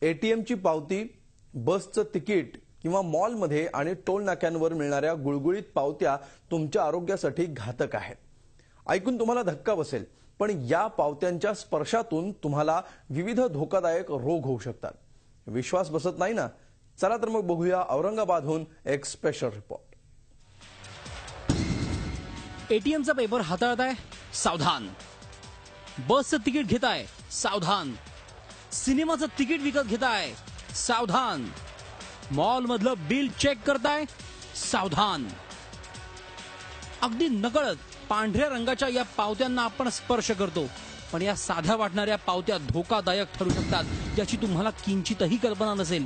एटीएमची पावती, बसचं तिकीट किंवा मॉलमध्ये आणि टोल नाक्यांवर मिळणाऱ्या गुळगुळीत पावत्या तुमच्या आरोग्यासाठी घातक आहेत. ऐकून तुम्हाला धक्का बसेल, पण या पावत्यांच्या स्पर्शातून तुम्हाला विविध धोकादायक रोग होऊ शकतात. विश्वास बसत नाही ना? चला तर मग बघूया औरंगाबादहून एक स्पेशल रिपोर्ट. एटीएमचा पेपर हाताळताय, सावधान. बसचं तिकीट घेताय, सावधान. सिनेमाचं तिकीट विकत घेताय, सावधान. मॉल मधलं बिल चेक करताय, सावधान. अगदी नकळत पांढऱ्या रंगाच्या या पावत्यांना आपण स्पर्श करतो, पण या साध्या वाटणाऱ्या पावत्या धोकादायक ठरू शकतात याची तुम्हाला किंचितही कल्पना नसेल.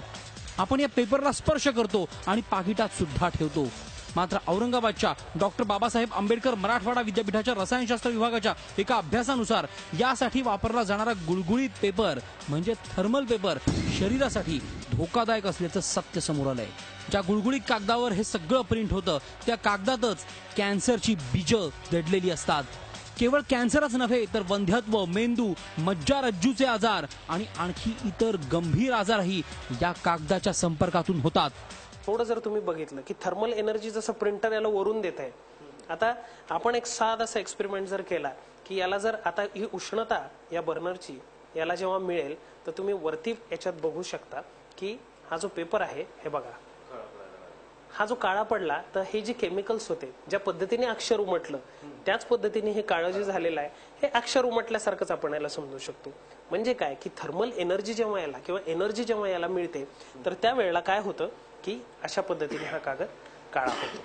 आपण या पेपरला स्पर्श करतो आणि पाकिटात सुद्धा ठेवतो. मात्र औरंगाबादच्या डॉक्टर बाबासाहेब आंबेडकर मराठवाडा विद्यापीठाच्या रसायनशास्त्र विभागाच्या एका अभ्यासानुसार यासाठी वापरला जाणारा गुळगुळीत पेपर म्हणजे थर्मल पेपर शरीरासाठी धोकादायक असल्याचं सत्य समोर आलंय. ज्या गुळगुळीत कागदावर हे सगळं प्रिंट होतं त्या कागदातच कॅन्सरची बीजं दडलेली असतात. केवळ कॅन्सरच नव्हे तर वंध्यत्व, मेंदू, मज्जारज्जूचे आजार आणि आणखी इतर गंभीर आजारही या कागदाच्या संपर्कातून होतात. थोडं जर तुम्ही बघितलं की थर्मल एनर्जी जसं प्रिंटर याला वरून देत आहे, आता आपण एक साधासा एक्सपेरिमेंट जर केला की याला जर आता ही उष्णता या बर्नरची याला जेव्हा मिळेल तर तुम्ही वरती याच्यात बघू शकता की हा जो पेपर आहे हे बघा, हा जो काळा पडला तर हे जे केमिकल्स होते ज्या पद्धतीने अक्षर उमटलं त्याच पद्धतीने हे काळं जे झालेलं आहे हे अक्षर उमटल्यासारखंच आपण याला समजू शकतो. म्हणजे काय की थर्मल एनर्जी जेव्हा याला किंवा एनर्जी जेव्हा याला मिळते तर त्यावेळेला काय होतं की अशा पद्धतीने हा कागद काळा होतो.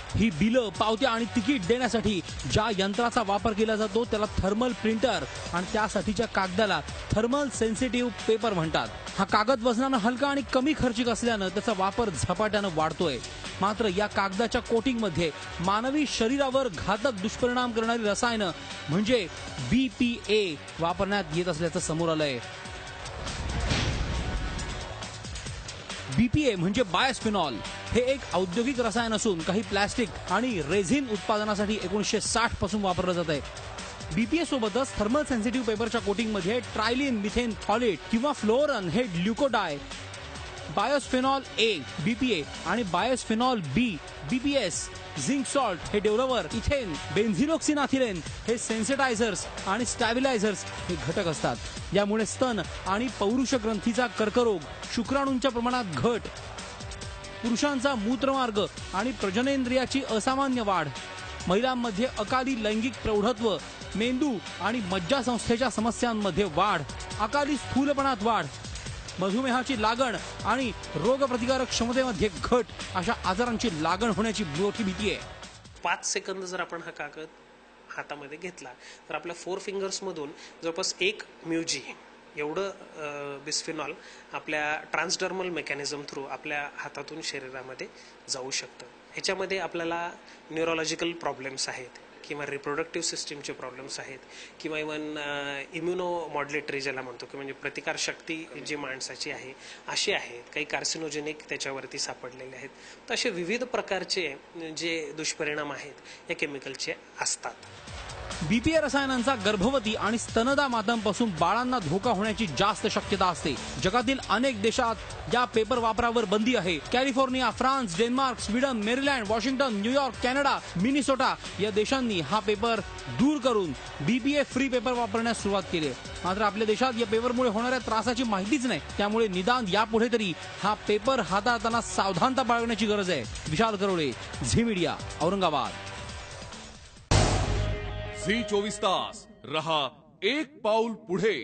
ही बिलं, पावत्या आणि तिकीट देण्यासाठी ज्या यंत्राचा वापर केला जातो त्याला थर्मल प्रिंटर आणि त्यासाठीच्या कागदाला थर्मल सेन्सिटिव्ह पेपर म्हणतात. हा कागद वजनानं हलका आणि कमी खर्चिक असल्यानं त्याचा वापर झपाट्यानं वाढतोय. मात्र या कागदाच्या कोटिंगमध्ये मानवी शरीरावर घातक दुष्परिणाम करणारी रसायनं म्हणजे BPA वापरण्यात येत असल्याचं समोर आलंय. BPA म्हणजे बायोस्फिनॉल. हे एक औद्योगिक रसायन असून काही प्लास्टिक आणि रेझिन उत्पादनासाठी 1960 पासून वापरलं जात आहे. BPA सोबतच थर्मल सेन्सिटिव्ह पेपरच्या कोटिंगमध्ये ट्रायलिन मिथेन फॉलेट किंवा फ्लोरन हे ग्लुकोडाय, बायोस्फेनॉल A BPA आणि बायोस्फेनॉल B BPS, झिंक सॉल्ट हे डेव्हलपर, इथेन, बेन्झिनोक्सिनाथिलेन हे सेन्सिटायझर्स आणि स्टॅबिलायझर्स हे घटक असतात. यामुळे स्तन आणि पौरुष ग्रंथीचा कर्करोग, शुक्राणूंच्या प्रमाणात घट, पुरुषांचा मूत्रमार्ग आणि प्रजनेंद्रियाची असामान्य वाढ, महिलांमध्ये अकाली लैंगिक प्रौढत्व, मेंदू आणि मज्जासंस्थेच्या समस्यांमध्ये वाढ, अकाली स्थूलपणात वाढ, मधुमेहाची लागण आणि रोगप्रतिकारक क्षमतेमध्ये घट अशा आजारांची लागण होण्याची मोठी भीती आहे. 5 सेकंद जर आपण हा कागद हातामध्ये घेतला तर आपल्या 4 फिंगर्स मधून जवळपास 1 म्यूजी एवढं बिस्फिनॉल आपल्या ट्रान्सडर्मल मेकॅनिझम थ्रू आपल्या हातातून शरीरामध्ये जाऊ शकतं. ह्याच्यामध्ये आपल्याला न्यूरोलॉजिकल प्रॉब्लेम्स आहेत किंवा रिप्रोडक्टिव्ह सिस्टीमचे प्रॉब्लेम्स आहेत किंवा इव्हन इम्युनो मॉड्युलेटरी ज्याला म्हणतो की म्हणजे प्रतिकारशक्ती जी माणसाची आहे अशी आहेत. काही कार्सिनोजेनिक त्याच्यावरती सापडलेले आहेत. तर असे विविध प्रकारचे जे दुष्परिणाम आहेत या केमिकलचे असतात. BPA रसायनांचा गर्भवती आणि स्तनदा मातांपासून बाळांना धोका होण्याची जास्त शक्यता असते. जगातील अनेक देशात या पेपर वापरावर बंदी आहे. California, France, Denmark, Sweden, Maryland, Washington, New York, Canada, Minnesota या देशांनी हा पेपर दूर करून BPA फ्री पेपर वापरण्यास सुरुवात केली. मात्र आपल्या देशात या पेपरमुळे होणाऱ्या त्रासाची माहितीच नाही. त्यामुळे निदान यापुढे तरी हा पेपर हाताळताना सावधानता बाळगण्याची गरज आहे. Vishal Karole, Zee media, Aurangabad. Zee 24 तास रहा एक पाऊल पुढे.